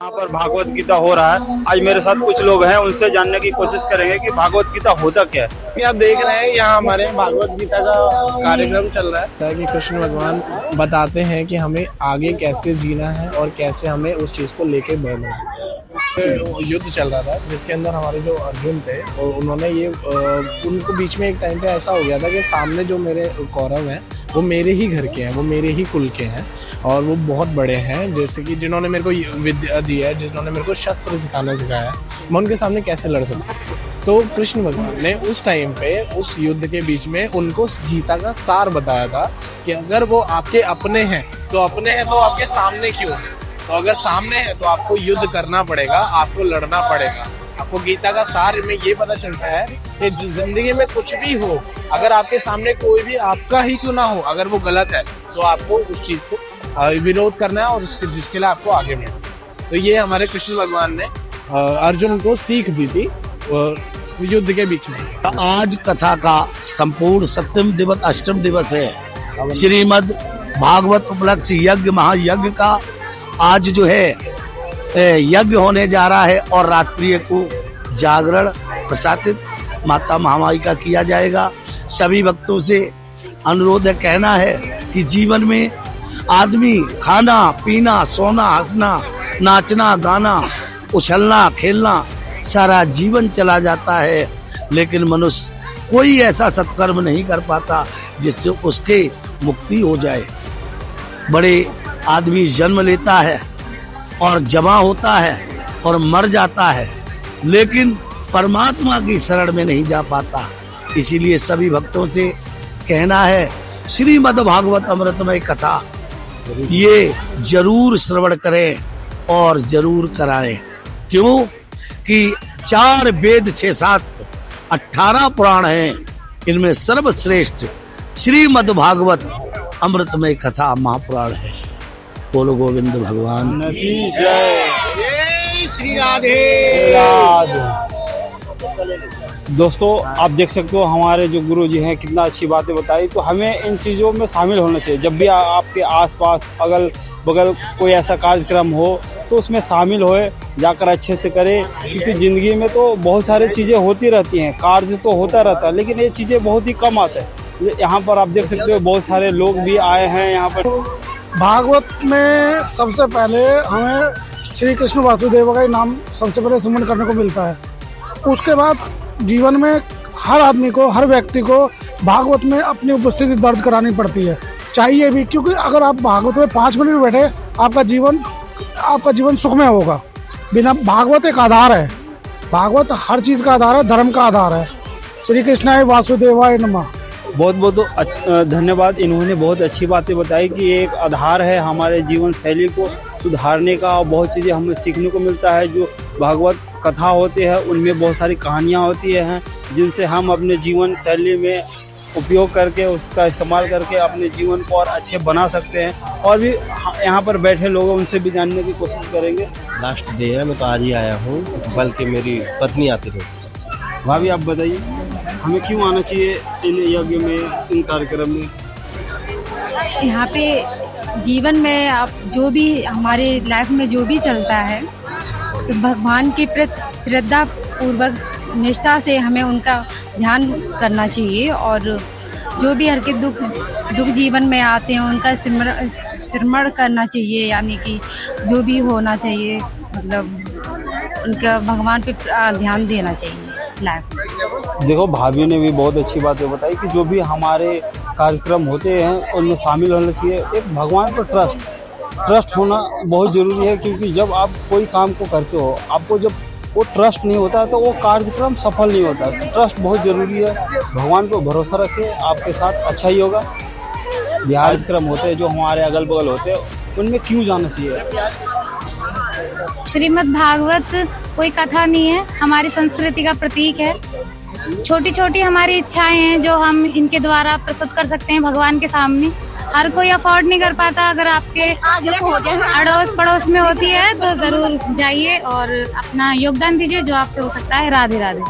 यहाँ पर भागवत गीता हो रहा है। आज मेरे साथ कुछ लोग हैं, उनसे जानने की कोशिश करेंगे कि भागवत गीता होता क्या है। आप देख रहे हैं यहाँ हमारे भागवत गीता का कार्यक्रम चल रहा है कि कृष्ण भगवान बताते हैं कि हमें आगे कैसे जीना है और कैसे हमें उस चीज को लेके बढ़ना है। युद्ध चल रहा था जिसके अंदर हमारे जो अर्जुन थे और उन्होंने ये उनको बीच में एक टाइम पे ऐसा हो गया था कि सामने जो मेरे कौरव हैं वो मेरे ही घर के हैं, वो मेरे ही कुल के हैं और वो बहुत बड़े हैं, जैसे कि जिन्होंने मेरे को विद्या दी है, जिन्होंने मेरे को शस्त्र सिखाना सिखाया है, मैं उनके सामने कैसे लड़ सकता हूँ। तो कृष्ण भगवान ने उस टाइम पे उस युद्ध के बीच में उनको गीता का सार बताया था कि अगर वो आपके अपने हैं तो आपके सामने क्यों है, तो अगर सामने है तो आपको युद्ध करना पड़ेगा, आपको लड़ना पड़ेगा। आपको गीता का सार में ये पता चलता है कि जिंदगी में कुछ भी हो, अगर आपके सामने कोई भी आपका ही क्यों ना हो, अगर वो गलत है तो आपको उस चीज को विरोध करना है और उसके जिसके लिए आपको आगे बढ़ना। तो ये हमारे कृष्ण भगवान ने अर्जुन को सीख दी थी युद्ध के बीच में। आज कथा का संपूर्ण सप्तम दिवस अष्टम दिवस है। श्रीमद् भागवत उपलक्ष्य यज्ञ महायज्ञ का आज जो है यज्ञ होने जा रहा है और रात्रि को जागरण प्रसादित माता महामाई का किया जाएगा। सभी भक्तों से अनुरोध है, कहना है कि जीवन में आदमी खाना पीना सोना हंसना नाचना गाना उछलना खेलना सारा जीवन चला जाता है, लेकिन मनुष्य कोई ऐसा सत्कर्म नहीं कर पाता जिससे उसके मुक्ति हो जाए। बड़े आदमी जन्म लेता है और जमा होता है और मर जाता है, लेकिन परमात्मा की शरण में नहीं जा पाता। इसीलिए सभी भक्तों से कहना है, श्रीमद् भागवत अमृतमय कथा ये जरूर श्रवण करें और जरूर कराएं। क्यों कि 4 वेद 6 7 18 पुराण हैं, इनमें सर्वश्रेष्ठ श्रीमद् भागवत अमृतमय कथा महापुराण है। बोलो गोविंद भगवान की जय। श्री राधे। दोस्तों आप देख सकते हो हमारे जो गुरु जी हैं कितना अच्छी बातें बताई। तो हमें इन चीज़ों में शामिल होना चाहिए। जब भी आपके आसपास अगल बगल कोई ऐसा कार्यक्रम हो तो उसमें शामिल होए, जाकर अच्छे से करें, क्योंकि ज़िंदगी में तो बहुत सारी चीज़ें होती रहती हैं, कार्य तो होता रहता है, लेकिन ये चीज़ें बहुत ही कम आते हैं। यहाँ पर आप देख सकते हो बहुत सारे लोग भी आए हैं यहाँ पर। भागवत में सबसे पहले हमें श्री कृष्ण वासुदेव का नाम सबसे पहले स्मरण करने को मिलता है। उसके बाद जीवन में हर आदमी को, हर व्यक्ति को भागवत में अपनी उपस्थिति दर्ज करानी पड़ती है, चाहिए भी, क्योंकि अगर आप भागवत में 5 मिनट बैठे आपका जीवन सुखमय होगा। बिना भागवत एक आधार है, भागवत हर चीज का आधार है, धर्म का आधार है। श्री कृष्णाय वासुदेवाय नमः। बहुत बहुत धन्यवाद। इन्होंने बहुत अच्छी बातें बताई कि ये एक आधार है हमारे जीवन शैली को सुधारने का, और बहुत चीज़ें हमें सीखने को मिलता है। जो भागवत कथा होते हैं उनमें बहुत सारी कहानियाँ होती हैं जिनसे हम अपने जीवन शैली में उपयोग करके उसका इस्तेमाल करके अपने जीवन को और अच्छे बना सकते हैं। और भी यहाँ पर बैठे लोग उनसे भी जानने की कोशिश करेंगे। लास्ट डे है, मैं तो आज ही आया हूँ, बल्कि मेरी पत्नी आती थी। भाभी आप बताइए हमें क्यों आना चाहिए इन यज्ञ में, इन कार्यक्रम में? यहाँ पे जीवन में आप जो भी हमारे लाइफ में जो भी चलता है तो भगवान के प्रति श्रद्धा पूर्वक निष्ठा से हमें उनका ध्यान करना चाहिए, और जो भी हर के दुख जीवन में आते हैं उनका स्मरण करना चाहिए, यानी कि जो भी होना चाहिए मतलब उनका भगवान पे ध्यान देना चाहिए लाइफ। देखो भाभी ने भी बहुत अच्छी बातें बताई कि जो भी हमारे कार्यक्रम होते हैं उनमें शामिल होना चाहिए। एक भगवान पर ट्रस्ट होना बहुत ज़रूरी है, क्योंकि जब आप कोई काम को करते हो, आपको जब वो ट्रस्ट नहीं होता है तो वो कार्यक्रम सफल नहीं होता। तो ट्रस्ट बहुत ज़रूरी है। भगवान पर भरोसा रखें, आपके साथ अच्छा ही होगा। बिहार कार्यक्रम होते हैं जो हमारे अगल बगल होते हैं उनमें क्यों जाना चाहिए? श्रीमद् भागवत कोई कथा नहीं है, हमारी संस्कृति का प्रतीक है। छोटी छोटी हमारी इच्छाएं हैं जो हम इनके द्वारा प्रस्तुत कर सकते हैं भगवान के सामने। हर कोई अफोर्ड नहीं कर पाता, अगर आपके अड़ोस पड़ोस में होती है तो जरूर जाइए और अपना योगदान दीजिए जो आपसे हो सकता है। राधे राधे।